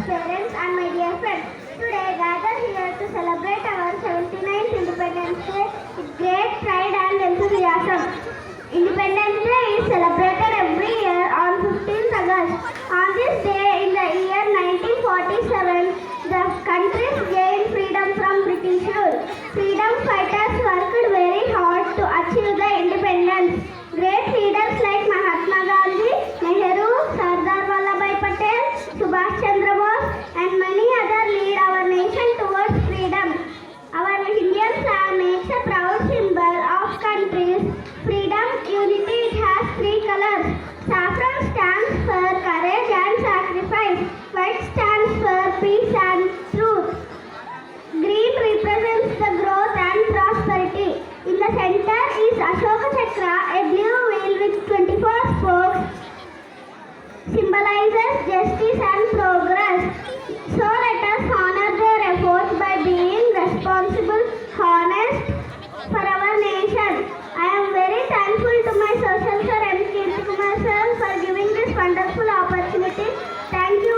parents, and my dear friends. Today, gathered here to celebrate our 79th Independence Day with great pride and enthusiasm. Independence Day is celebrated every year on 15th August. On this day, in the year 1947, the country gained freedom from British rule. Freedom fighters worked very hard to achieve the independence. Great leaders like Mahatma Gandhi, Nehru, Sardar Vallabhbhai Patel, Subhash Chandra Bose, and many others lead our nation towards freedom. Our Indian flag makes a proud symbol of country's freedom, unity. It has three colors. Saffron stands for courage and sacrifice. White stands for peace and truth. Green represents the growth and prosperity. In the center is Ashoka Chakra, a blue wheel with 24 spokes, symbolizes justice and progress. So let us honor their efforts by being responsible, honest for our nation. I am very thankful to my social sir M. Kirtikumar sir for giving this wonderful opportunity. Thank you